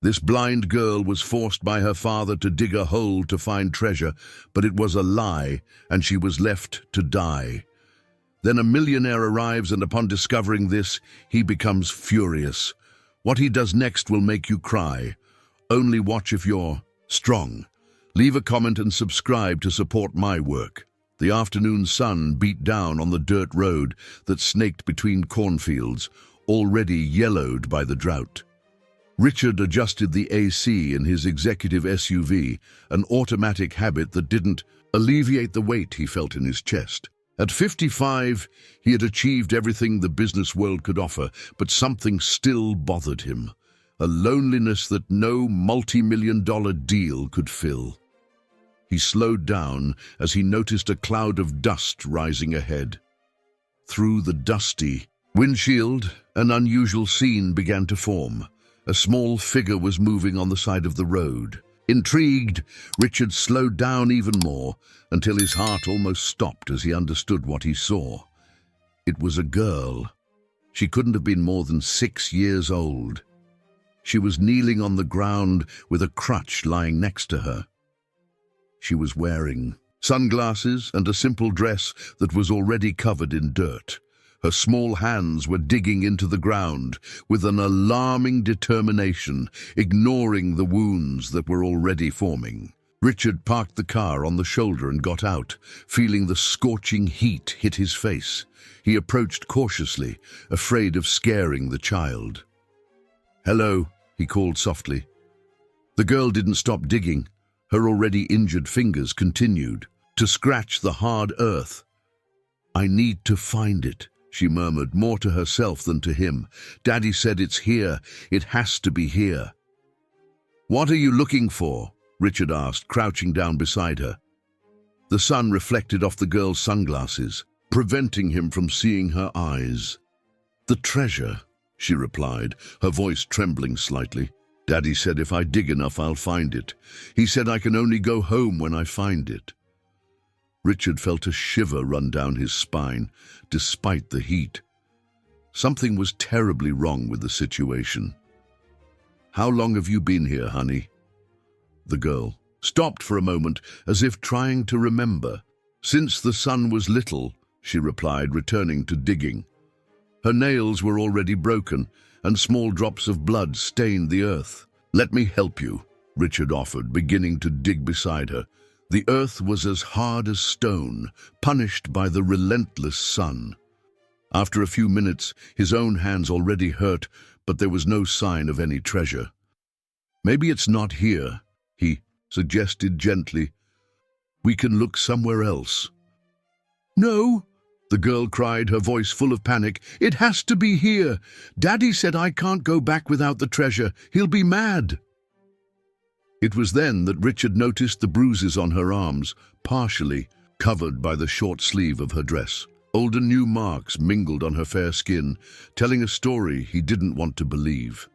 This blind girl was forced by her father to dig a hole to find treasure, but it was a lie, and she was left to die. Then a millionaire arrives, and upon discovering this, he becomes furious. What he does next will make you cry. Only watch if you're strong. Leave a comment and subscribe to support my work. The afternoon sun beat down on the dirt road that snaked between cornfields, already yellowed by the drought. Richard adjusted the AC in his executive SUV, an automatic habit that didn't alleviate the weight he felt in his chest. At 55, he had achieved everything the business world could offer, but something still bothered him, a loneliness that no multi-million-dollar deal could fill. He slowed down as he noticed a cloud of dust rising ahead. Through the dusty windshield, an unusual scene began to form. A small figure was moving on the side of the road. Intrigued, Richard slowed down even more until his heart almost stopped as he understood what he saw. It was a girl. She couldn't have been more than 6 years old. She was kneeling on the ground with a crutch lying next to her. She was wearing sunglasses and a simple dress that was already covered in dirt. Her small hands were digging into the ground with an alarming determination, ignoring the wounds that were already forming. Richard parked the car on the shoulder and got out, feeling the scorching heat hit his face. He approached cautiously, afraid of scaring the child. "Hello," he called softly. The girl didn't stop digging. Her already injured fingers continued to scratch the hard earth. "I need to find it," she murmured, more to herself than to him. "Daddy said it's here. It has to be here." "What are you looking for?" Richard asked, crouching down beside her. The sun reflected off the girl's sunglasses, preventing him from seeing her eyes. "The treasure," she replied, her voice trembling slightly. "Daddy said if I dig enough, I'll find it. He said I can only go home when I find it." Richard felt a shiver run down his spine, despite the heat. Something was terribly wrong with the situation. "How long have you been here, honey?" The girl stopped for a moment, as if trying to remember. "Since the son was little," she replied, returning to digging. Her nails were already broken, and small drops of blood stained the earth. "Let me help you," Richard offered, beginning to dig beside her. The earth was as hard as stone, punished by the relentless sun. After a few minutes, his own hands already hurt, but there was no sign of any treasure. "Maybe it's not here," he suggested gently. "We can look somewhere else." "No," the girl cried, her voice full of panic. "It has to be here. Daddy said I can't go back without the treasure. He'll be mad." It was then that Richard noticed the bruises on her arms, partially covered by the short sleeve of her dress. Old and new marks mingled on her fair skin, telling a story he didn't want to believe.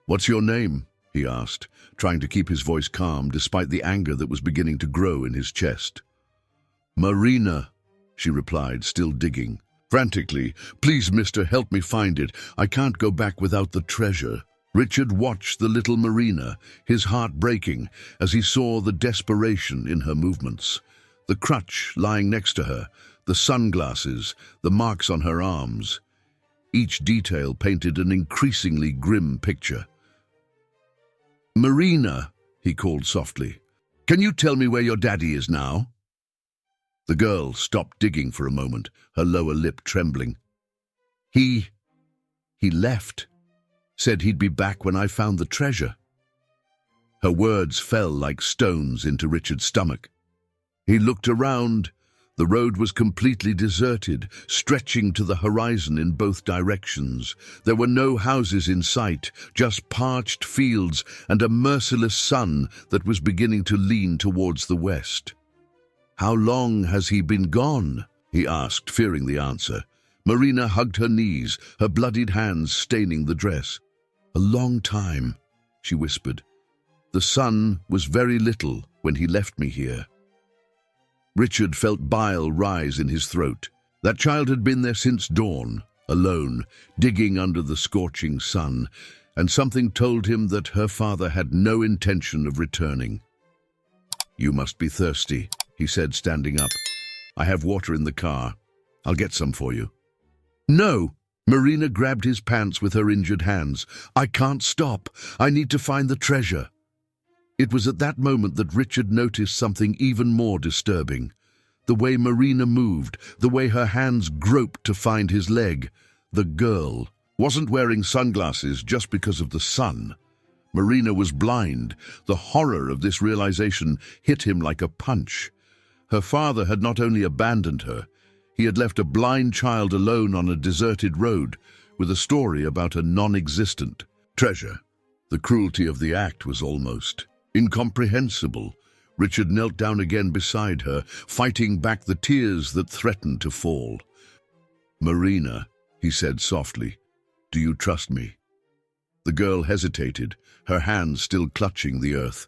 "What's your name?" he asked, trying to keep his voice calm despite the anger that was beginning to grow in his chest. "Marina," she replied, still digging. Frantically, "Please, mister, help me find it. I can't go back without the treasure." Richard watched the little Marina, his heart breaking as he saw the desperation in her movements. The crutch lying next to her, the sunglasses, the marks on her arms. Each detail painted an increasingly grim picture. "Marina," he called softly, "can you tell me where your daddy is now?" The girl stopped digging for a moment, her lower lip trembling. He left. Said he'd be back when I found the treasure." Her words fell like stones into Richard's stomach. He looked around. The road was completely deserted, stretching to the horizon in both directions. There were no houses in sight, just parched fields and a merciless sun that was beginning to lean towards the west. "How long has he been gone?" he asked, fearing the answer. Marina hugged her knees, her bloodied hands staining the dress. "A long time," she whispered. "The son was very little when he left me here." Richard felt bile rise in his throat. That child had been there since dawn, alone, digging under the scorching sun, and something told him that her father had no intention of returning. "You must be thirsty," he said, standing up. "I have water in the car. I'll get some for you." "No!" Marina grabbed his pants with her injured hands. "I can't stop. I need to find the treasure." It was at that moment that Richard noticed something even more disturbing. The way Marina moved, the way her hands groped to find his leg. The girl wasn't wearing sunglasses just because of the sun. Marina was blind. The horror of this realization hit him like a punch. Her father had not only abandoned her, he had left a blind child alone on a deserted road with a story about a non-existent treasure. The cruelty of the act was almost incomprehensible. Richard knelt down again beside her, fighting back the tears that threatened to fall. "Marina," he said softly, "do you trust me?" The girl hesitated, her hands still clutching the earth.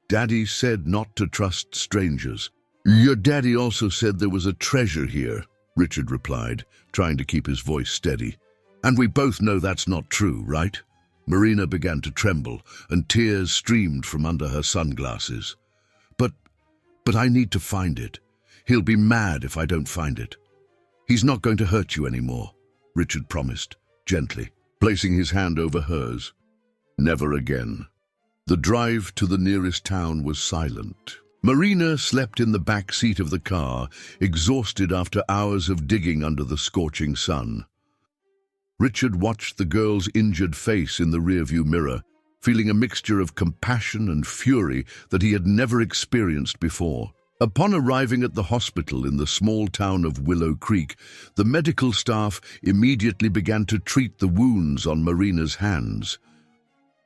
"Daddy said not to trust strangers." "Your daddy also said there was a treasure here," Richard replied, trying to keep his voice steady. "And we both know that's not true, right?" Marina began to tremble, and tears streamed from under her sunglasses. But I need to find it. He'll be mad if I don't find it." "He's not going to hurt you anymore," Richard promised, gently, placing his hand over hers. Never again. The drive to the nearest town was silent. Marina slept in the back seat of the car, exhausted after hours of digging under the scorching sun. Richard watched the girl's injured face in the rearview mirror, feeling a mixture of compassion and fury that he had never experienced before. Upon arriving at the hospital in the small town of Willow Creek, the medical staff immediately began to treat the wounds on Marina's hands.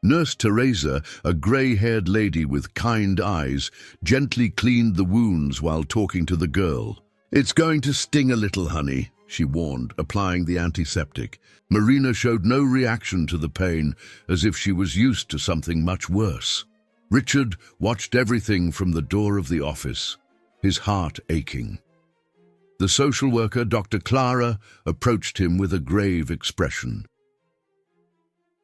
Nurse Teresa, a gray-haired lady with kind eyes, gently cleaned the wounds while talking to the girl. "It's going to sting a little, honey," she warned, applying the antiseptic. Marina showed no reaction to the pain, as if she was used to something much worse. Richard watched everything from the door of the office, his heart aching. The social worker, Dr. Clara, approached him with a grave expression.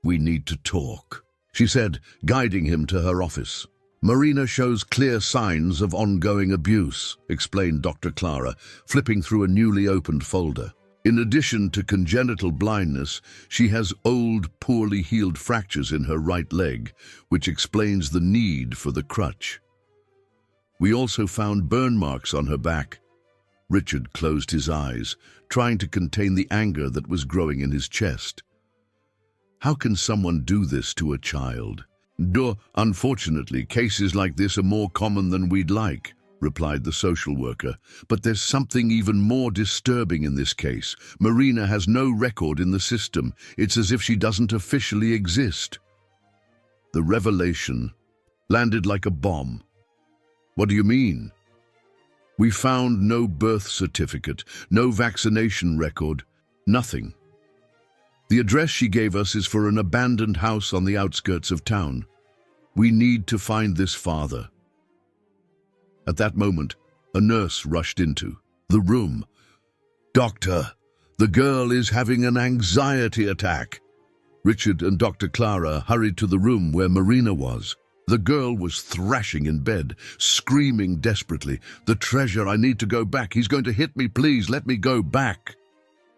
"We need to talk," she said, guiding him to her office. "Marina shows clear signs of ongoing abuse," explained Dr. Clara, flipping through a newly opened folder. "In addition to congenital blindness, she has old, poorly healed fractures in her right leg, which explains the need for the crutch. We also found burn marks on her back." Richard closed his eyes, trying to contain the anger that was growing in his chest. How can someone do this to a child? "Unfortunately, cases like this are more common than we'd like," replied the social worker. "But there's something even more disturbing in this case. Marina has no record in the system. It's as if she doesn't officially exist." The revelation landed like a bomb. "What do you mean?" "We found no birth certificate, no vaccination record, nothing. The address she gave us is for an abandoned house on the outskirts of town. We need to find this father." At that moment, a nurse rushed into the room. "Doctor, the girl is having an anxiety attack." Richard and Dr. Clara hurried to the room where Marina was. The girl was thrashing in bed, screaming desperately, "The treasure, I need to go back. He's going to hit me, please, let me go back."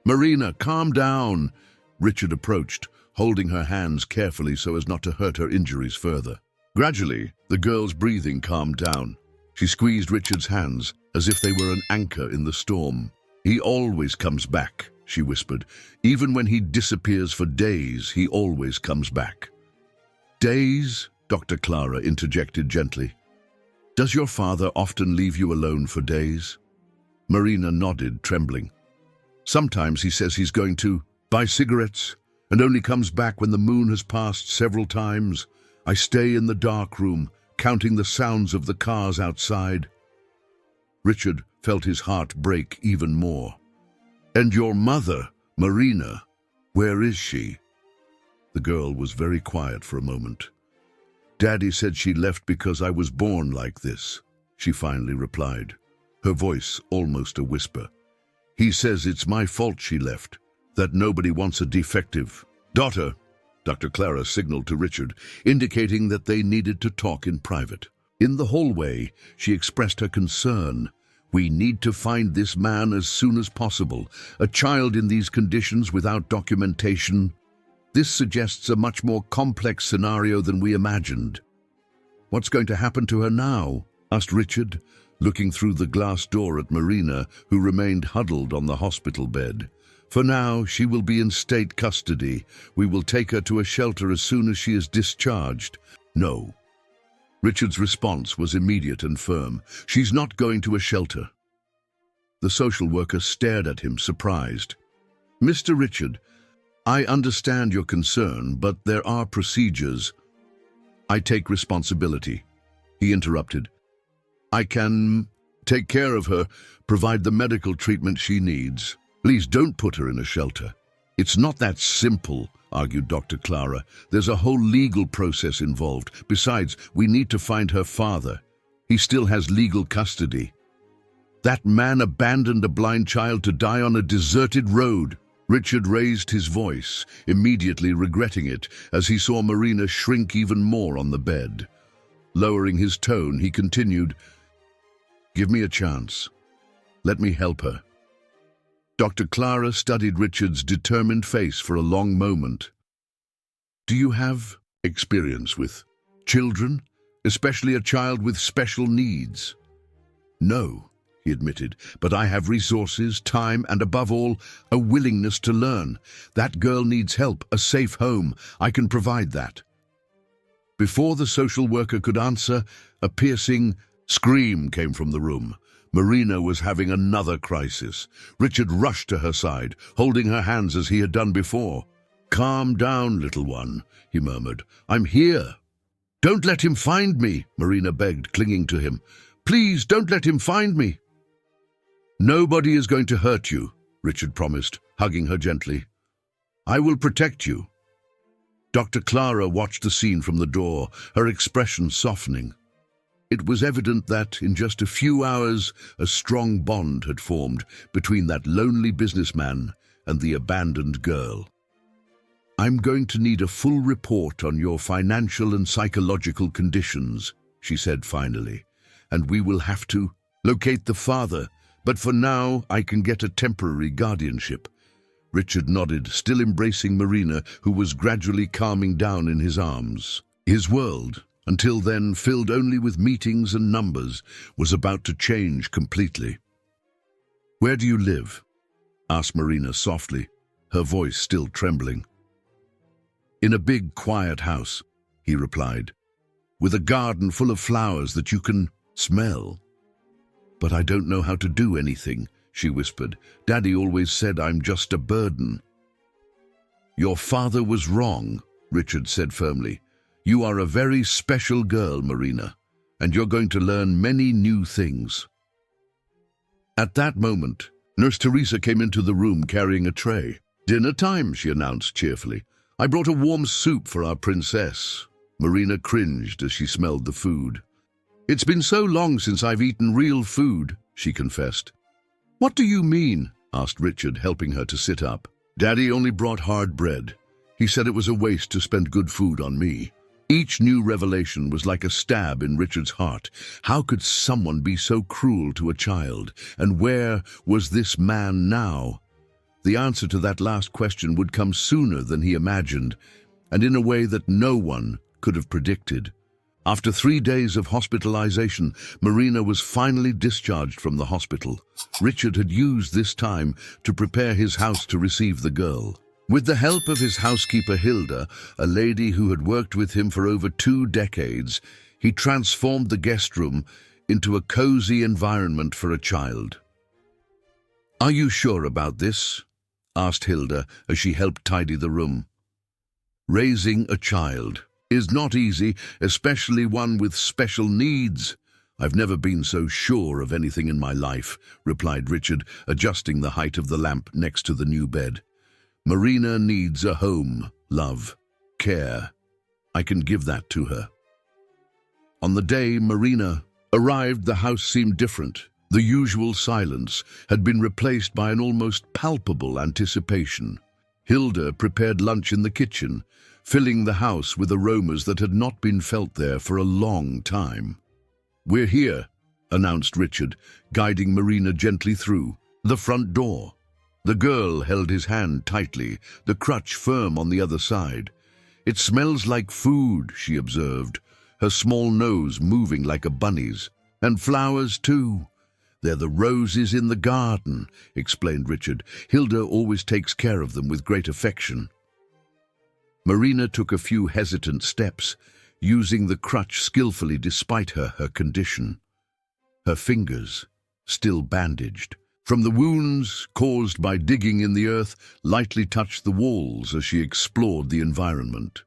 "Marina, calm down." Richard approached, holding her hands carefully so as not to hurt her injuries further. Gradually, the girl's breathing calmed down. She squeezed Richard's hands as if they were an anchor in the storm. "He always comes back," she whispered. "Even when he disappears for days, he always comes back." "Days?" Dr. Clara interjected gently. "Does your father often leave you alone for days?" Marina nodded, trembling. "Sometimes he says he's going to buy cigarettes and only comes back when the moon has passed several times. I stay in the dark room, counting the sounds of the cars outside." Richard felt his heart break even more. "And your mother, Marina, where is she?" The girl was very quiet for a moment. "Daddy said she left because I was born like this," she finally replied, her voice almost a whisper. "He says it's my fault she left, that nobody wants a defective daughter." Dr. Clara signaled to Richard, indicating that they needed to talk in private. In the hallway, she expressed her concern. "We need to find this man as soon as possible. A child in these conditions without documentation. This suggests a much more complex scenario than we imagined." "What's going to happen to her now?" asked Richard, looking through the glass door at Marina, who remained huddled on the hospital bed. "For now, she will be in state custody. We will take her to a shelter as soon as she is discharged." "No." Richard's response was immediate and firm. "She's not going to a shelter." The social worker stared at him, surprised. "Mr. Richard, I understand your concern, but there are procedures." "I take responsibility," he interrupted. "I can take care of her, provide the medical treatment she needs. Please don't put her in a shelter." "It's not that simple," argued Dr. Clara. "There's a whole legal process involved. Besides, we need to find her father. He still has legal custody. That man abandoned a blind child to die on a deserted road." Richard raised his voice, immediately regretting it, as he saw Marina shrink even more on the bed. Lowering his tone, he continued, "Give me a chance. Let me help her." Dr. Clara studied Richard's determined face for a long moment. "Do you have experience with children, especially a child with special needs?" "No," he admitted, "but I have resources, time, and above all, a willingness to learn. That girl needs help, a safe home. I can provide that." Before the social worker could answer, a piercing scream came from the room. Marina was having another crisis. Richard rushed to her side, holding her hands as he had done before. "Calm down, little one," he murmured. "I'm here." "Don't let him find me," Marina begged, clinging to him. "Please, don't let him find me." "Nobody is going to hurt you," Richard promised, hugging her gently. "I will protect you." Dr. Clara watched the scene from the door, her expression softening. It was evident that, in just a few hours, a strong bond had formed between that lonely businessman and the abandoned girl. "I'm going to need a full report on your financial and psychological conditions," she said finally, "and we will have to locate the father, but for now I can get a temporary guardianship." Richard nodded, still embracing Marina, who was gradually calming down in his arms. His world, until then filled only with meetings and numbers, was about to change completely. "Where do you live?" asked Marina softly, her voice still trembling. "In a big, quiet house," he replied, "with a garden full of flowers that you can smell." "But I don't know how to do anything," she whispered. "Daddy always said I'm just a burden." "Your father was wrong," Richard said firmly. "You are a very special girl, Marina, and you're going to learn many new things." At that moment, Nurse Teresa came into the room carrying a tray. "Dinner time," she announced cheerfully. "I brought a warm soup for our princess." Marina cringed as she smelled the food. "It's been so long since I've eaten real food," she confessed. "What do you mean?" asked Richard, helping her to sit up. "Daddy only brought hard bread. He said it was a waste to spend good food on me." Each new revelation was like a stab in Richard's heart. How could someone be so cruel to a child? And where was this man now? The answer to that last question would come sooner than he imagined, and in a way that no one could have predicted. After 3 days of hospitalization, Marina was finally discharged from the hospital. Richard had used this time to prepare his house to receive the girl. With the help of his housekeeper Hilda, a lady who had worked with him for over 2 decades, he transformed the guest room into a cozy environment for a child. "Are you sure about this?" asked Hilda as she helped tidy the room. "Raising a child is not easy, especially one with special needs." "I've never been so sure of anything in my life," replied Richard, adjusting the height of the lamp next to the new bed. "Marina needs a home, love, care. I can give that to her." On the day Marina arrived, the house seemed different. The usual silence had been replaced by an almost palpable anticipation. Hilda prepared lunch in the kitchen, filling the house with aromas that had not been felt there for a long time. "We're here," announced Richard, guiding Marina gently through the front door. The girl held his hand tightly, the crutch firm on the other side. "It smells like food," she observed, her small nose moving like a bunny's. "And flowers, too. They're the roses in the garden," explained Richard. "Hilda always takes care of them with great affection." Marina took a few hesitant steps, using the crutch skillfully despite her condition. Her fingers, still bandaged, from the wounds caused by digging in the earth, lightly touched the walls as she explored the environment.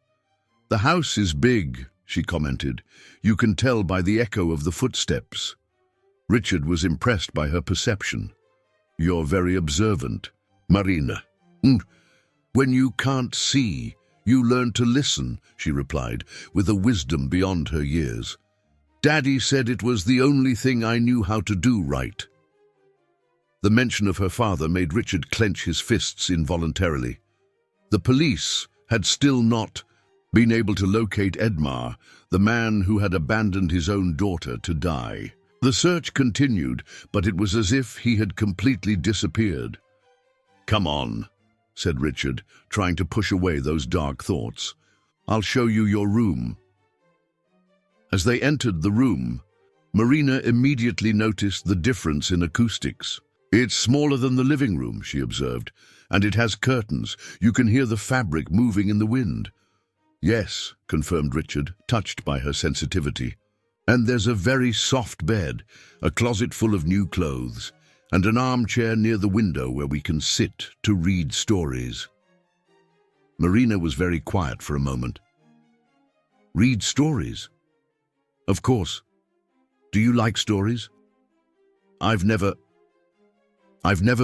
"The house is big," she commented. "You can tell by the echo of the footsteps." Richard was impressed by her perception. "You're very observant, Marina. When you can't see, you learn to listen," she replied, with a wisdom beyond her years. "Daddy said it was the only thing I knew how to do right." The mention of her father made Richard clench his fists involuntarily. The police had still not been able to locate Edmar, the man who had abandoned his own daughter to die. The search continued, but it was as if he had completely disappeared. "Come on," said Richard, trying to push away those dark thoughts. "I'll show you your room." As they entered the room, Marina immediately noticed the difference in acoustics. "It's smaller than the living room," she observed, "and it has curtains. You can hear the fabric moving in the wind." "Yes," confirmed Richard, touched by her sensitivity. "And there's a very soft bed, a closet full of new clothes, and an armchair near the window where we can sit to read stories." Marina was very quiet for a moment. "Read stories?" "Of course. Do you like stories?" I've never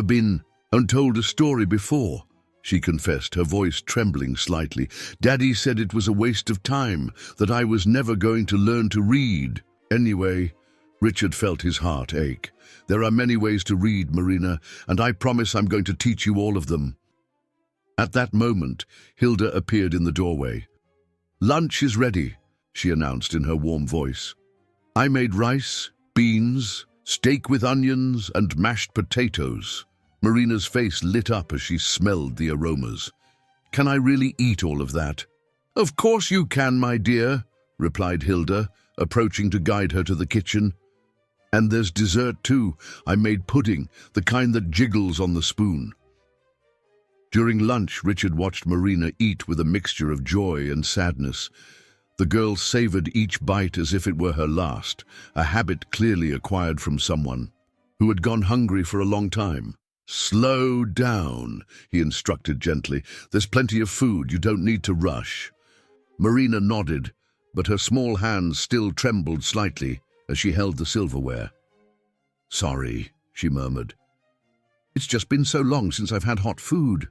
been untold a story before," she confessed, her voice trembling slightly. "Daddy said it was a waste of time, that I was never going to learn to read. Anyway," Richard felt his heart ache, "there are many ways to read, Marina, and I promise I'm going to teach you all of them." At that moment, Hilda appeared in the doorway. "Lunch is ready," she announced in her warm voice. "I made rice, beans, steak with onions, and mashed potatoes." Marina's face lit up as she smelled the aromas. "Can I really eat all of that?" "Of course you can, my dear," replied Hilda, approaching to guide her to the kitchen. "And there's dessert too. I made pudding, the kind that jiggles on the spoon." During lunch, Richard watched Marina eat with a mixture of joy and sadness. The girl savored each bite as if it were her last, a habit clearly acquired from someone who had gone hungry for a long time. "Slow down," he instructed gently. "There's plenty of food, you don't need to rush." Marina nodded, but her small hands still trembled slightly as she held the silverware. "Sorry," she murmured. "It's just been so long since I've had hot food."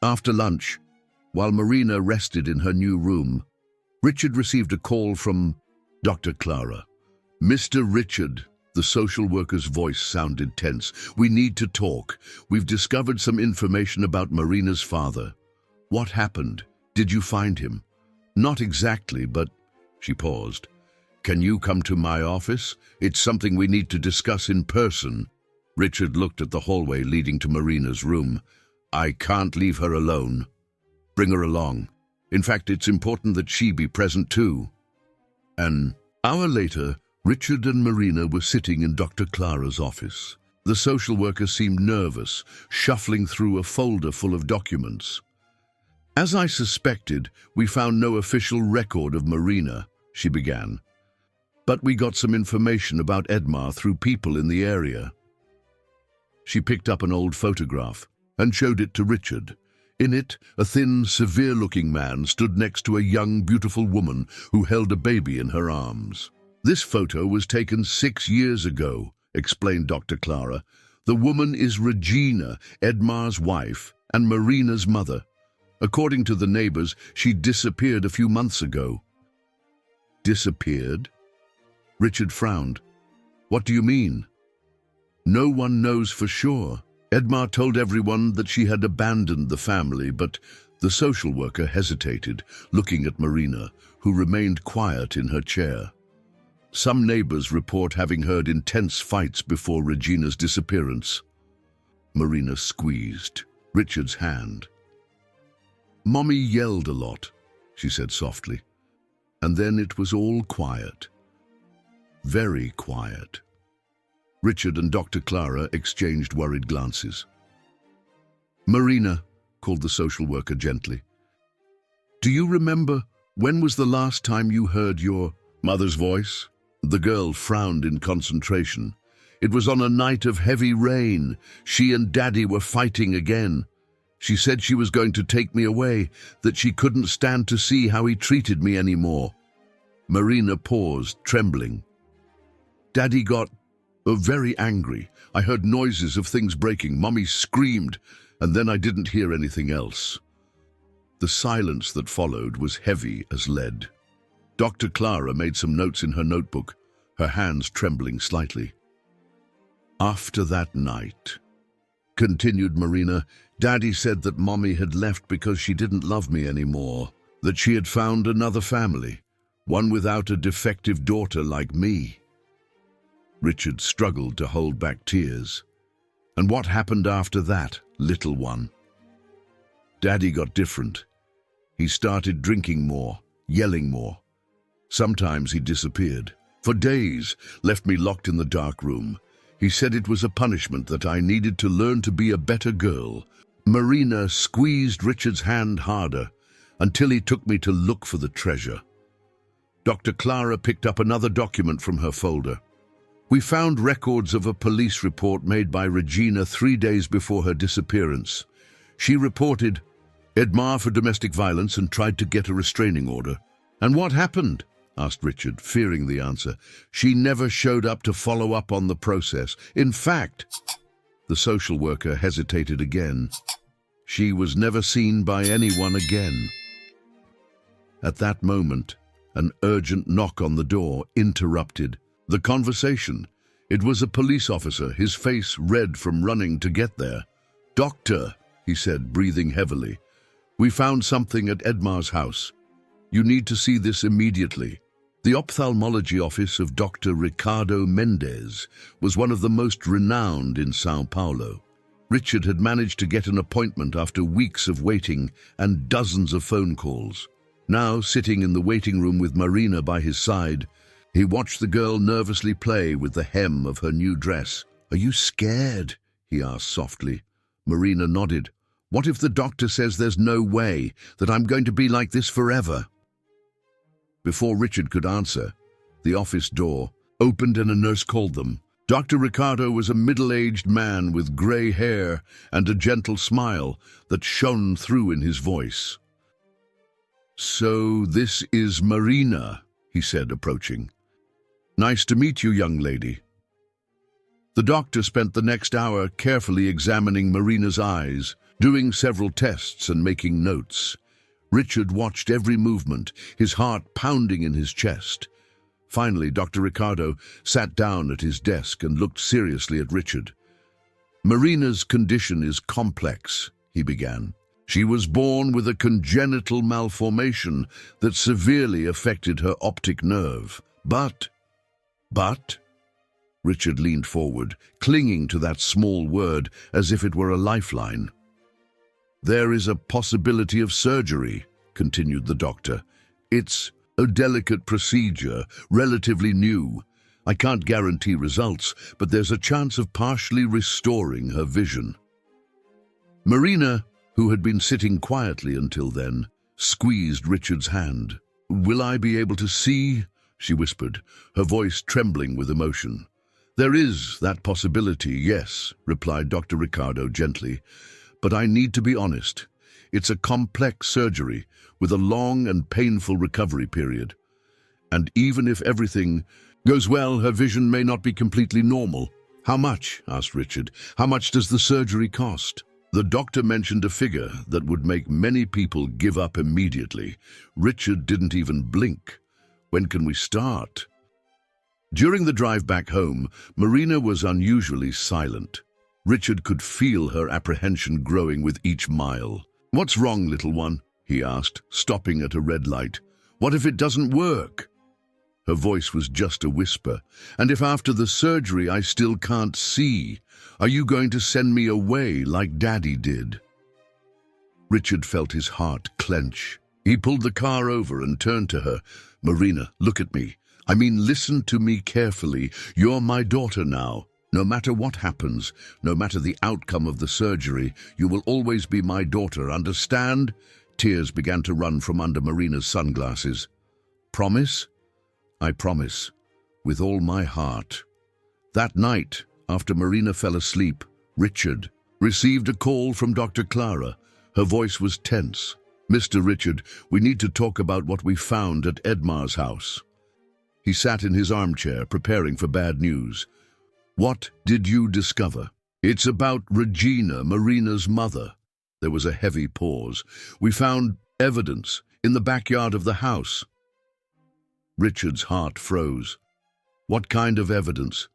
After lunch, while Marina rested in her new room, Richard received a call from Dr. Clara. "Mr. Richard," the social worker's voice sounded tense. "We need to talk. We've discovered some information about Marina's father." "What happened? Did you find him?" "Not exactly, but—" She paused. "Can you come to my office? It's something we need to discuss in person." Richard looked at the hallway leading to Marina's room. "I can't leave her alone. Bring her along. In fact, it's important that she be present too." An hour later, Richard and Marina were sitting in Dr. Clara's office. The social worker seemed nervous, shuffling through a folder full of documents. "As I suspected, we found no official record of Marina," she began. "But we got some information about Edmar through people in the area." She picked up an old photograph and showed it to Richard. In it, a thin, severe-looking man stood next to a young, beautiful woman who held a baby in her arms. "This photo was taken 6 years ago," explained Dr. Clara. "The woman is Regina, Edmar's wife, and Marina's mother. According to the neighbors, she disappeared a few months ago." "Disappeared?" Richard frowned. "What do you mean?" "No one knows for sure. Edmar told everyone that she had abandoned the family, but The social worker hesitated, looking at Marina, who remained quiet in her chair. Some neighbors report having heard intense fights before Regina's disappearance. Marina squeezed Richard's hand. "Mommy yelled a lot," she said softly, and then it was all quiet. Very quiet. Richard and Dr. Clara exchanged worried glances. "Marina," called the social worker gently, "do you remember when was the last time you heard your mother's voice?" The girl frowned in concentration. "It was on a night of heavy rain. She and Daddy were fighting again. She said she was going to take me away, that she couldn't stand to see how he treated me anymore." Marina paused, trembling. "Daddy got very angry. I heard noises of things breaking. Mommy screamed, and then I didn't hear anything else." The silence that followed was heavy as lead. Dr. Clara made some notes in her notebook, her hands trembling slightly. "After that night," continued Marina, "Daddy said that Mommy had left because she didn't love me anymore, that she had found another family, one without a defective daughter like me." Richard struggled to hold back tears. "And what happened after that, little one?" "Daddy got different. He started drinking more, yelling more. Sometimes he disappeared. For days, left me locked in the dark room. He said it was a punishment, that I needed to learn to be a better girl." Marina squeezed Richard's hand harder until he took me to look for the treasure. Dr. Clara picked up another document from her folder. "We found records of a police report made by Regina 3 days before her disappearance. She reported Edmar for domestic violence and tried to get a restraining order." "And what happened?" asked Richard, fearing the answer. "She never showed up to follow up on the process. In fact," the social worker hesitated again, "she was never seen by anyone again." At that moment, an urgent knock on the door interrupted the conversation. It was a police officer, his face red from running to get there. "Doctor," he said, breathing heavily, "we found something at Edmar's house. You need to see this immediately." The ophthalmology office of Dr. Ricardo Mendez was one of the most renowned in São Paulo. Richard had managed to get an appointment after weeks of waiting and dozens of phone calls. Now, sitting in the waiting room with Marina by his side, he watched the girl nervously play with the hem of her new dress. "Are you scared?" he asked softly. Marina nodded. "What if the doctor says there's no way, that I'm going to be like this forever?" Before Richard could answer, the office door opened and a nurse called them. Dr. Ricardo was a middle-aged man with gray hair and a gentle smile that shone through in his voice. "So this is Marina," he said, approaching. "Nice to meet you, young lady." The doctor spent the next hour carefully examining Marina's eyes, doing several tests and making notes. Richard watched every movement, his heart pounding in his chest. Finally, Dr. Ricardo sat down at his desk and looked seriously at Richard. "Marina's condition is complex," he began. "She was born with a congenital malformation that severely affected her optic nerve. But, Richard leaned forward, clinging to that small word as if it were a lifeline. "There is a possibility of surgery," continued the doctor. "It's a delicate procedure, relatively new. I can't guarantee results, but there's a chance of partially restoring her vision." Marina, who had been sitting quietly until then, squeezed Richard's hand. "Will I be able to see?" she whispered, her voice trembling with emotion. "There is that possibility, yes," replied Dr. Ricardo gently. "But I need to be honest. It's a complex surgery with a long and painful recovery period. And even if everything goes well, her vision may not be completely normal." "How much?" asked Richard. "How much does the surgery cost?" The doctor mentioned a figure that would make many people give up immediately. Richard didn't even blink. "When can we start?" During the drive back home, Marina was unusually silent. Richard could feel her apprehension growing with each mile. "What's wrong, little one?" he asked, stopping at a red light. "What if it doesn't work?" Her voice was just a whisper. "And if after the surgery I still can't see, are you going to send me away like Daddy did?" Richard felt his heart clench. He pulled the car over and turned to her. "Marina, look at me. I mean, listen to me carefully. You're my daughter now. No matter what happens, no matter the outcome of the surgery, you will always be my daughter, understand?" Tears began to run from under Marina's sunglasses. "Promise?" "I promise, with all my heart." That night, after Marina fell asleep, Richard received a call from Dr. Clara. Her voice was tense. "Mr. Richard, we need to talk about what we found at Edmar's house." He sat in his armchair, preparing for bad news. "What did you discover?" "It's about Regina, Marina's mother." There was a heavy pause. "We found evidence in the backyard of the house." Richard's heart froze. "What kind of evidence?"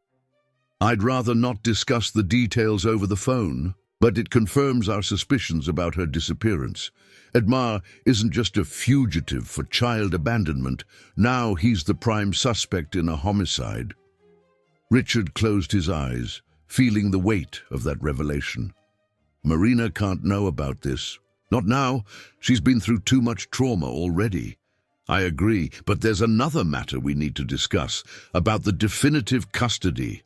"I'd rather not discuss the details over the phone, but it confirms our suspicions about her disappearance. Edmar isn't just a fugitive for child abandonment. Now he's the prime suspect in a homicide." Richard closed his eyes, feeling the weight of that revelation. "Marina can't know about this. Not now. She's been through too much trauma already." "I agree, but there's another matter we need to discuss, about the definitive custody."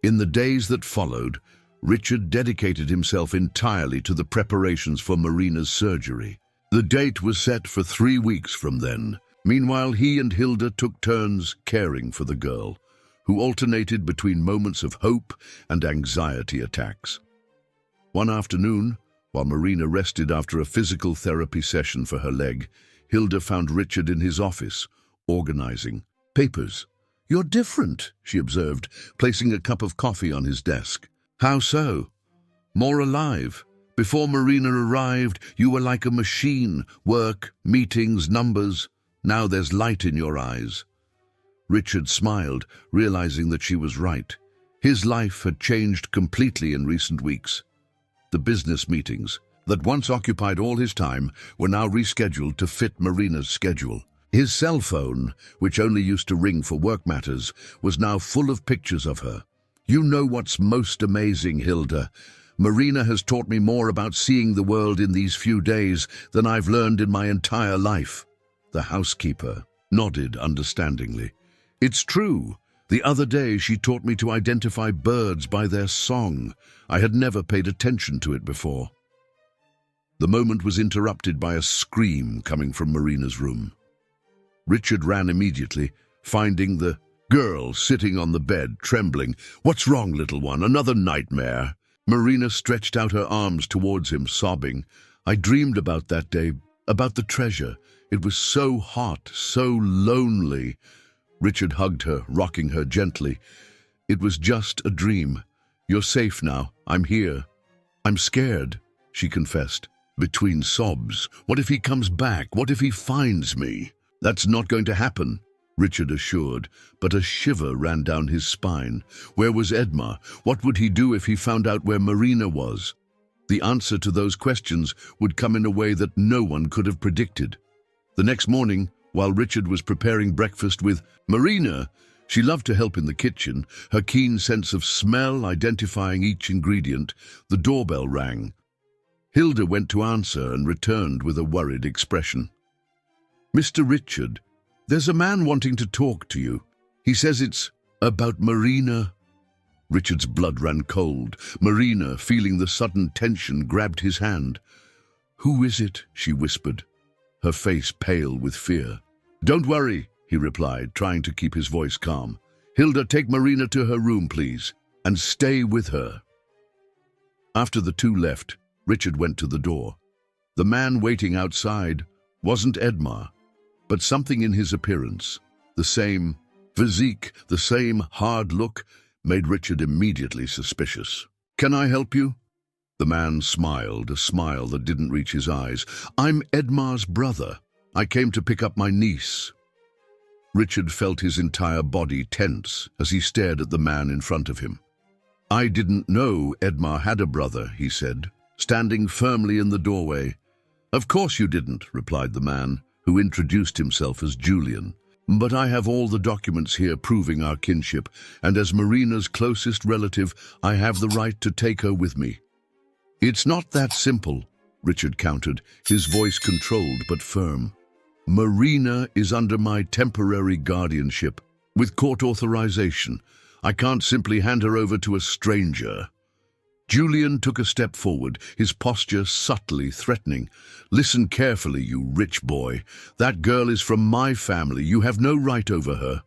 In the days that followed, Richard dedicated himself entirely to the preparations for Marina's surgery. The date was set for 3 weeks from then. Meanwhile, he and Hilda took turns caring for the girl, who alternated between moments of hope and anxiety attacks. One afternoon, while Marina rested after a physical therapy session for her leg, Hilda found Richard in his office, organizing papers. "You're different," she observed, placing a cup of coffee on his desk. "How so?" "More alive. Before Marina arrived, you were like a machine. Work, meetings, numbers. Now there's light in your eyes." Richard smiled, realizing that she was right. His life had changed completely in recent weeks. The business meetings that once occupied all his time were now rescheduled to fit Marina's schedule. His cell phone, which only used to ring for work matters, was now full of pictures of her. "You know what's most amazing, Hilda? Marina has taught me more about seeing the world in these few days than I've learned in my entire life." The housekeeper nodded understandingly. "It's true. The other day she taught me to identify birds by their song. I had never paid attention to it before." The moment was interrupted by a scream coming from Marina's room. Richard ran immediately, finding the girl sitting on the bed, trembling. "What's wrong, little one? Another nightmare?" Marina stretched out her arms towards him, sobbing. "I dreamed about that day, about the treasure. It was so hot, so lonely." Richard hugged her, rocking her gently. "It was just a dream. You're safe now. I'm here." "I'm scared," she confessed, between sobs. "What if he comes back? What if he finds me?" "That's not going to happen," Richard assured, but a shiver ran down his spine. Where was Edmar? What would he do if he found out where Marina was? The answer to those questions would come in a way that no one could have predicted. The next morning, while Richard was preparing breakfast with Marina, she loved to help in the kitchen, her keen sense of smell identifying each ingredient, the doorbell rang. Hilda went to answer and returned with a worried expression. "Mr. Richard, there's a man wanting to talk to you. He says it's about Marina." Richard's blood ran cold. Marina, feeling the sudden tension, grabbed his hand. "Who is it?" she whispered, her face pale with fear. "Don't worry," he replied, trying to keep his voice calm. "Hilda, take Marina to her room, please, and stay with her." After the two left, Richard went to the door. The man waiting outside wasn't Edmar, but something in his appearance, the same physique, the same hard look, made Richard immediately suspicious. "Can I help you?" The man smiled, a smile that didn't reach his eyes. "I'm Edmar's brother. I came to pick up my niece." Richard felt his entire body tense as he stared at the man in front of him. "I didn't know Edmar had a brother," he said, standing firmly in the doorway. "Of course you didn't," replied the man, who introduced himself as Julian. "But I have all the documents here proving our kinship, and as Marina's closest relative, I have the right to take her with me." "It's not that simple," Richard countered, his voice controlled but firm. "Marina is under my temporary guardianship, with court authorization. I can't simply hand her over to a stranger." Julian took a step forward, his posture subtly threatening. "Listen carefully, you rich boy. That girl is from my family. You have no right over her."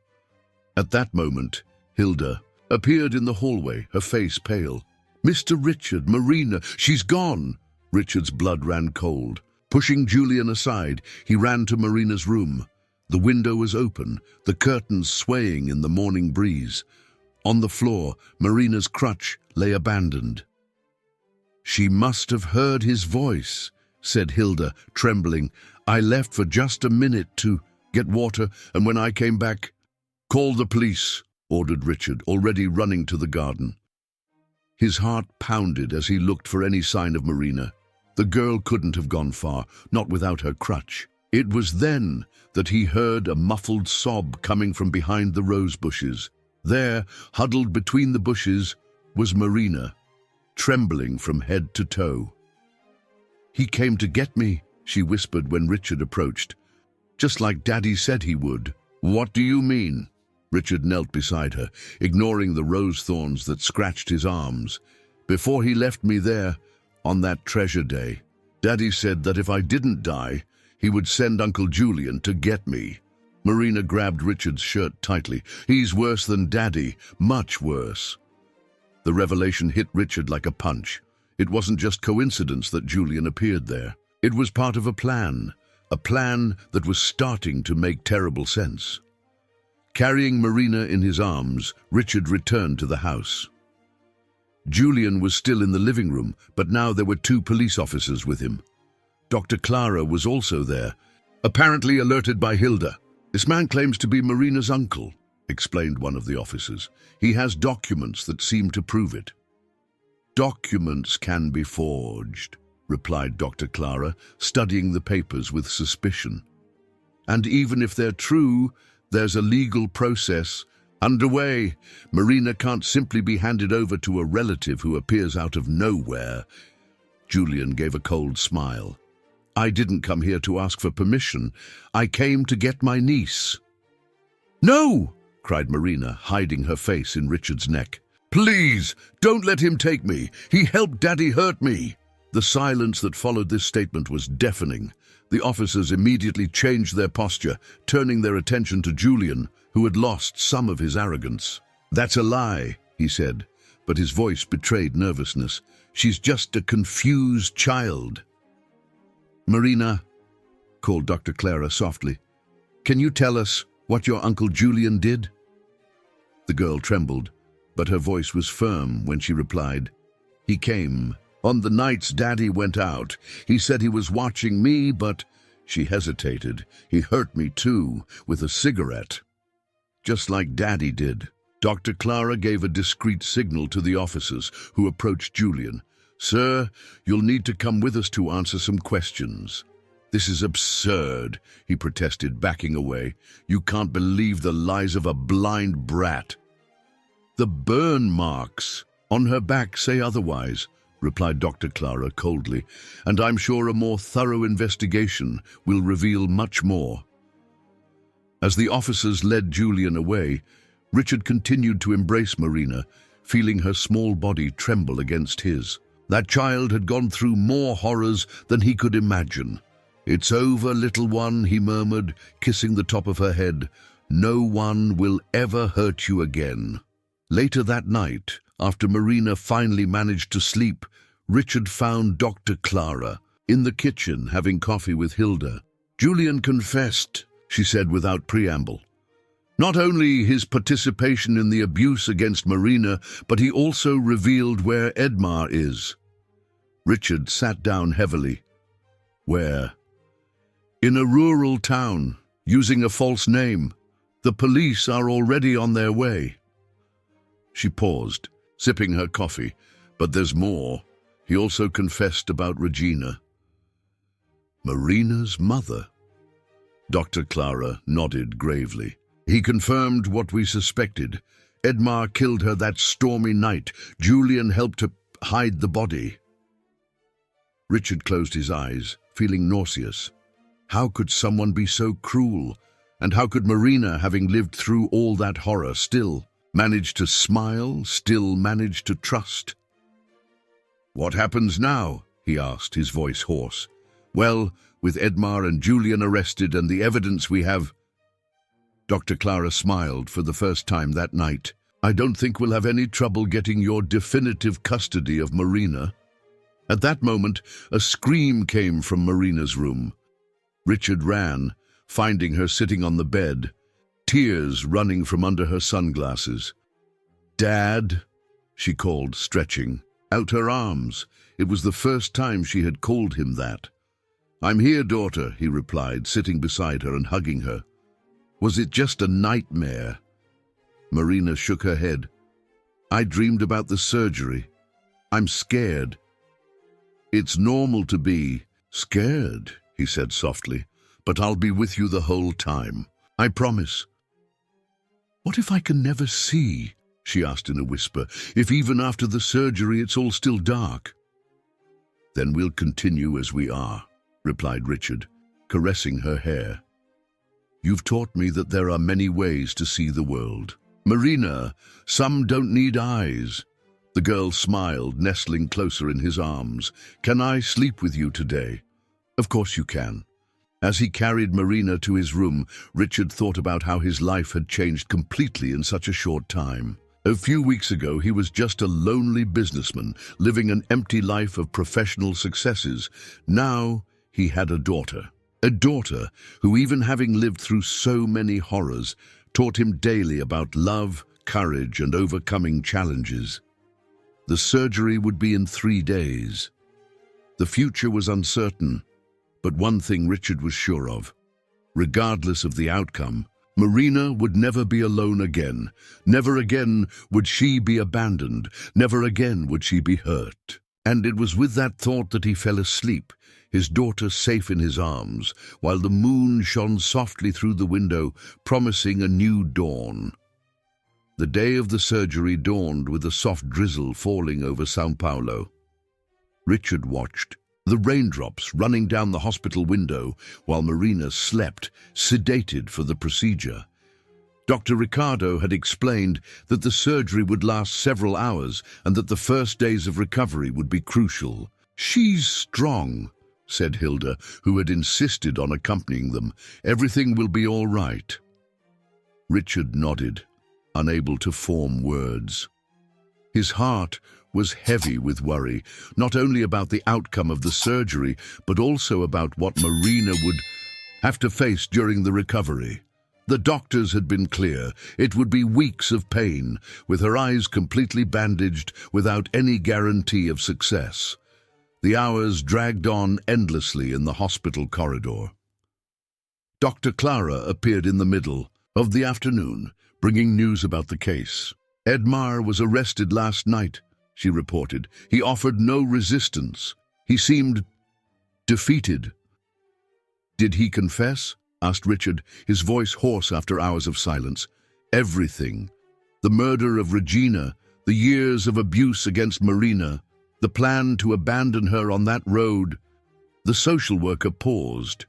At that moment, Hilda appeared in the hallway, her face pale. "Mr. Richard, Marina, she's gone!" Richard's blood ran cold. Pushing Julian aside, he ran to Marina's room. The window was open, the curtains swaying in the morning breeze. On the floor, Marina's crutch lay abandoned. "She must have heard his voice," said Hilda, trembling. "I left for just a minute to get water, and when I came back—" "Call the police," ordered Richard, already running to the garden. His heart pounded as he looked for any sign of Marina. The girl couldn't have gone far, not without her crutch. It was then that he heard a muffled sob coming from behind the rose bushes. There, huddled between the bushes, was Marina, trembling from head to toe. "He came to get me," she whispered when Richard approached. "Just like Daddy said he would." "What do you mean?" Richard knelt beside her, ignoring the rose thorns that scratched his arms. "Before he left me there, on that treasure day, Daddy said that if I didn't die, he would send Uncle Julian to get me." Marina grabbed Richard's shirt tightly. "He's worse than Daddy, much worse." The revelation hit Richard like a punch. It wasn't just coincidence that Julian appeared there. It was part of a plan that was starting to make terrible sense. Carrying Marina in his arms, Richard returned to the house. Julian was still in the living room, but now there were 2 police officers with him. Dr. Clara was also there, apparently alerted by Hilda. "This man claims to be Marina's uncle," explained one of the officers. "He has documents that seem to prove it." "Documents can be forged," replied Dr. Clara, studying the papers with suspicion. "And even if they're true, there's a legal process underway. Marina can't simply be handed over to a relative who appears out of nowhere." Julian gave a cold smile. "I didn't come here to ask for permission. I came to get my niece." "No!" cried Marina, hiding her face in Richard's neck. "Please, don't let him take me. He helped Daddy hurt me." The silence that followed this statement was deafening. The officers immediately changed their posture, turning their attention to Julian, who had lost some of his arrogance. "That's a lie," he said, but his voice betrayed nervousness. "She's just a confused child." "Marina," called Dr. Clara softly, "can you tell us what your Uncle Julian did?" The girl trembled, but her voice was firm when she replied, "He came. On the nights Daddy went out, he said he was watching me, but—" She hesitated. "He hurt me too, with a cigarette. Just like Daddy did." Dr. Clara gave a discreet signal to the officers, who approached Julian. "Sir, you'll need to come with us to answer some questions." "This is absurd," he protested, backing away. "You can't believe the lies of a blind brat." "The burn marks on her back say otherwise," replied Dr. Clara coldly, "and I'm sure a more thorough investigation will reveal much more." As the officers led Julian away, Richard continued to embrace Marina, feeling her small body tremble against his. That child had gone through more horrors than he could imagine. "It's over, little one," he murmured, kissing the top of her head. "No one will ever hurt you again." Later that night, after Marina finally managed to sleep, Richard found Dr. Clara in the kitchen having coffee with Hilda. "Julian confessed," she said without preamble. "Not only his participation in the abuse against Marina, but he also revealed where Edmar is." Richard sat down heavily. "Where?" "In a rural town, using a false name. The police are already on their way." She paused, sipping her coffee. "But there's more. He also confessed about Regina. Marina's mother? Dr. Clara nodded gravely. He confirmed what we suspected. Edmar killed her that stormy night. Julian helped to hide the body. Richard closed his eyes, feeling nauseous. How could someone be so cruel? And how could Marina, having lived through all that horror, still manage to smile, still manage to trust? "What happens now?" he asked, his voice hoarse. "Well, with Edmar and Julian arrested and the evidence we have..." Dr. Clara smiled for the first time that night. "I don't think we'll have any trouble getting your definitive custody of Marina." At that moment, a scream came from Marina's room. Richard ran, finding her sitting on the bed, tears running from under her sunglasses. "Dad," she called, stretching out her arms. It was the first time she had called him that. "I'm here, daughter," he replied, sitting beside her and hugging her. "Was it just a nightmare?" Marina shook her head. "I dreamed about the surgery. I'm scared." "It's normal to be scared," he said softly, "but I'll be with you the whole time. I promise." "What if I can never see?" she asked in a whisper. "If even after the surgery it's all still dark?" "Then we'll continue as we are," replied Richard, caressing her hair. "You've taught me that there are many ways to see the world. Marina, some don't need eyes." The girl smiled, nestling closer in his arms. "Can I sleep with you today?" "Of course you can." As he carried Marina to his room, Richard thought about how his life had changed completely in such a short time. A few weeks ago, he was just a lonely businessman, living an empty life of professional successes. Now, he had a daughter who, even having lived through so many horrors, taught him daily about love, courage, and overcoming challenges. The surgery would be in 3 days. The future was uncertain, but one thing Richard was sure of. Regardless of the outcome, Marina would never be alone again. Never again would she be abandoned. Never again would she be hurt. And it was with that thought that he fell asleep, his daughter safe in his arms, while the moon shone softly through the window, promising a new dawn. The day of the surgery dawned with a soft drizzle falling over São Paulo. Richard watched, the raindrops running down the hospital window, while Marina slept, sedated for the procedure. Dr. Ricardo had explained that the surgery would last several hours and that the first days of recovery would be crucial. "She's strong," said Hilda, who had insisted on accompanying them. "Everything will be all right." Richard nodded, unable to form words. His heart was heavy with worry, not only about the outcome of the surgery, but also about what Marina would have to face during the recovery. The doctors had been clear. It would be weeks of pain, with her eyes completely bandaged, without any guarantee of success. The hours dragged on endlessly in the hospital corridor. Dr. Clara appeared in the middle of the afternoon, bringing news about the case. "Edmar was arrested last night," she reported. "He offered no resistance. He seemed defeated." "Did he confess?" asked Richard, his voice hoarse after hours of silence. "Everything. The murder of Regina, the years of abuse against Marina, the plan to abandon her on that road." The social worker paused.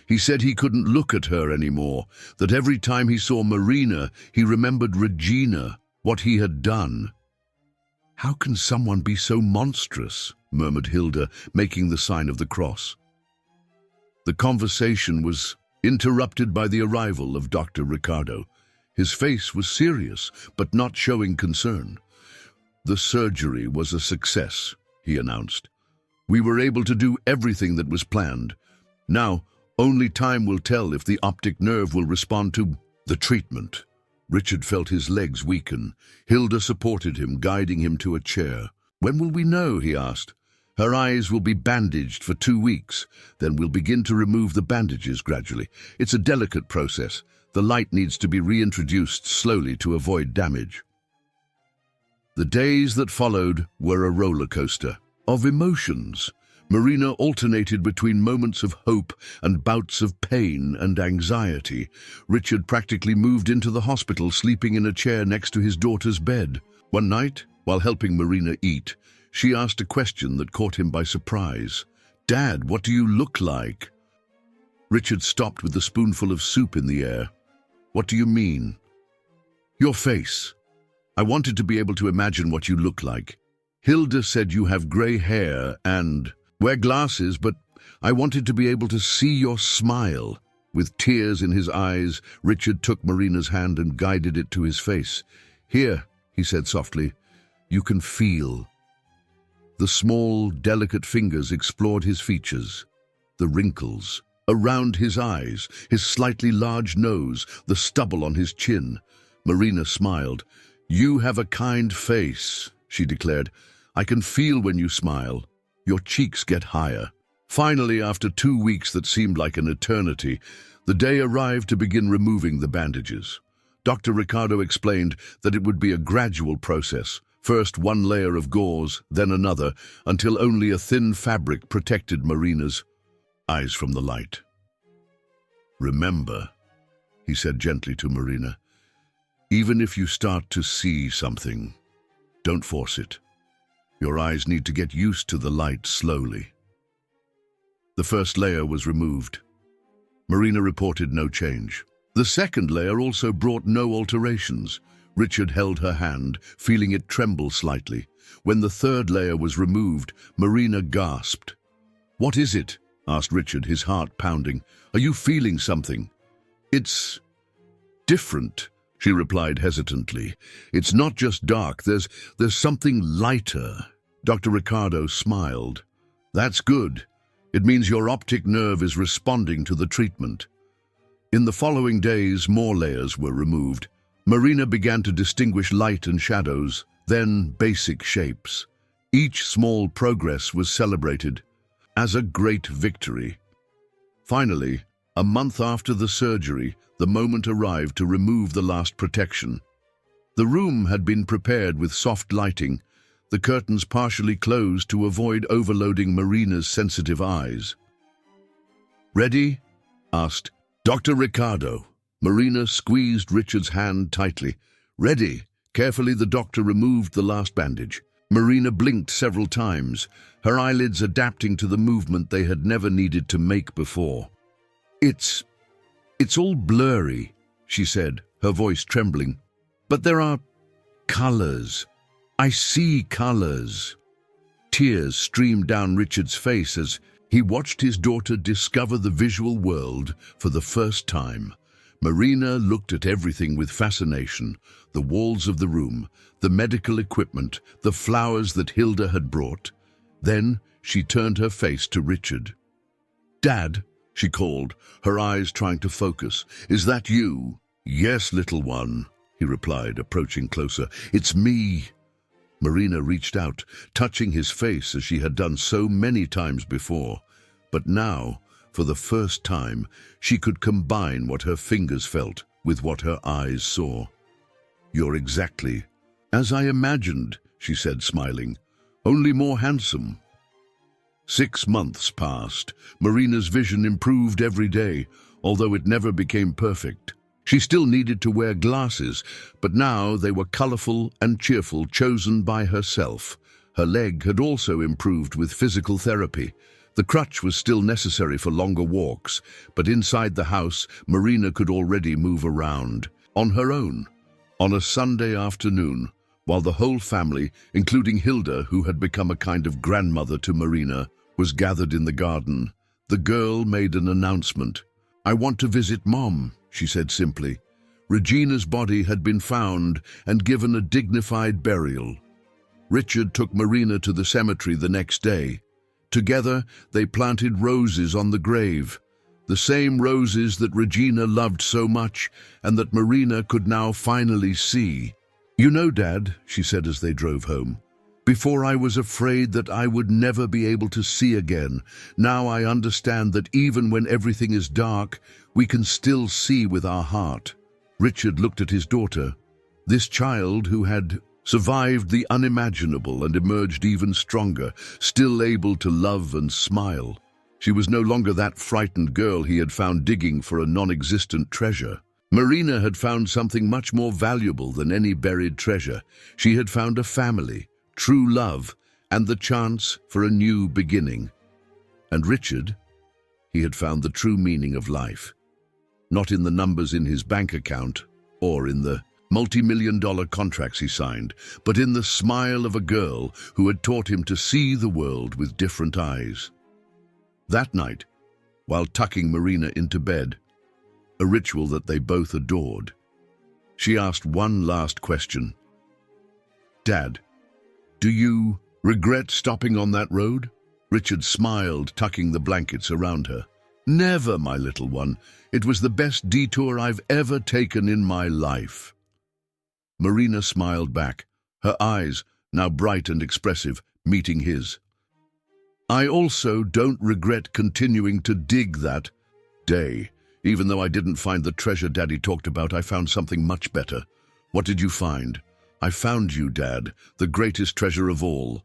He said he couldn't look at her anymore, that every time he saw Marina, he remembered Regina, what he had done. "How can someone be so monstrous?" murmured Hilda, making the sign of the cross. The conversation was interrupted by the arrival of Dr. Ricardo. His face was serious, but not showing concern. "The surgery was a success," he announced. "We were able to do everything that was planned. Now, only time will tell if the optic nerve will respond to the treatment." Richard felt his legs weaken. Hilda supported him, guiding him to a chair. "When will we know?" he asked. "Her eyes will be bandaged for 2 weeks. Then we'll begin to remove the bandages gradually. It's a delicate process. The light needs to be reintroduced slowly to avoid damage." The days that followed were a roller coaster. of emotions. Marina alternated between moments of hope and bouts of pain and anxiety. Richard practically moved into the hospital, sleeping in a chair next to his daughter's bed. One night, while helping Marina eat, she asked a question that caught him by surprise. "Dad, what do you look like?" Richard stopped with a spoonful of soup in the air. "What do you mean?" "Your face. I wanted to be able to imagine what you look like. Hilda said you have grey hair and wear glasses, but I wanted to be able to see your smile." With tears in his eyes, Richard took Marina's hand and guided it to his face. "Here," he said softly, "you can feel." The small, delicate fingers explored his features, the wrinkles around his eyes, his slightly large nose, the stubble on his chin. Marina smiled. "You have a kind face," she declared. "I can feel when you smile. Your cheeks get higher." Finally, after 2 weeks that seemed like an eternity, the day arrived to begin removing the bandages. Dr. Ricardo explained that it would be a gradual process. First one layer of gauze, then another, until only a thin fabric protected Marina's eyes from the light. "Remember," he said gently to Marina, "even if you start to see something, don't force it. Your eyes need to get used to the light slowly." The first layer was removed. Marina reported no change. The second layer also brought no alterations. Richard held her hand, feeling it tremble slightly. When the third layer was removed, Marina gasped. "What is it?" asked Richard, his heart pounding. "Are you feeling something?" "It's different," she replied hesitantly. "It's not just dark, there's something lighter." Dr. Ricardo smiled. "That's good. It means your optic nerve is responding to the treatment." In the following days, more layers were removed. Marina began to distinguish light and shadows, then basic shapes. Each small progress was celebrated as a great victory. Finally, a month after the surgery, the moment arrived to remove the last protection. The room had been prepared with soft lighting, the curtains partially closed to avoid overloading Marina's sensitive eyes. "Ready?" asked Dr. Ricardo. Marina squeezed Richard's hand tightly. "Ready." Carefully, the doctor removed the last bandage. Marina blinked several times, her eyelids adapting to the movement they had never needed to make before. It's all blurry," she said, her voice trembling. "But there are colors. I see colors." Tears streamed down Richard's face as he watched his daughter discover the visual world for the first time. Marina looked at everything with fascination, the walls of the room, the medical equipment, the flowers that Hilda had brought. Then she turned her face to Richard. "Dad," she called, her eyes trying to focus. "Is that you?" "Yes, little one," he replied, approaching closer. "It's me." Marina reached out, touching his face as she had done so many times before. But now, for the first time, she could combine what her fingers felt with what her eyes saw. "You're exactly as I imagined," she said, smiling. "Only more handsome." 6 months passed. Marina's vision improved every day, although it never became perfect. She still needed to wear glasses, but now they were colorful and cheerful, chosen by herself. Her leg had also improved with physical therapy. The crutch was still necessary for longer walks, but inside the house, Marina could already move around, on her own. On a Sunday afternoon, while the whole family, including Hilda, who had become a kind of grandmother to Marina, was gathered in the garden, the girl made an announcement. "I want to visit Mom," she said simply. Regina's body had been found and given a dignified burial. Richard took Marina to the cemetery the next day. Together, they planted roses on the grave, the same roses that Regina loved so much and that Marina could now finally see. "You know, Dad," she said as they drove home, "before I was afraid that I would never be able to see again. Now I understand that even when everything is dark, we can still see with our heart." Richard looked at his daughter. This child who had survived the unimaginable and emerged even stronger, still able to love and smile. She was no longer that frightened girl he had found digging for a non-existent treasure. Marina had found something much more valuable than any buried treasure. She had found a family, true love, and the chance for a new beginning. And Richard, he had found the true meaning of life. Not in the numbers in his bank account or in the multi-million-dollar contracts he signed, but in the smile of a girl who had taught him to see the world with different eyes. That night, while tucking Marina into bed, a ritual that they both adored, she asked one last question. "Dad, do you regret stopping on that road?" Richard smiled, tucking the blankets around her. "Never, my little one. It was the best detour I've ever taken in my life." Marina smiled back, her eyes, now bright and expressive, meeting his. "I also don't regret continuing to dig that day. Even though I didn't find the treasure Daddy talked about, I found something much better." "What did you find?" "I found you, Dad, the greatest treasure of all."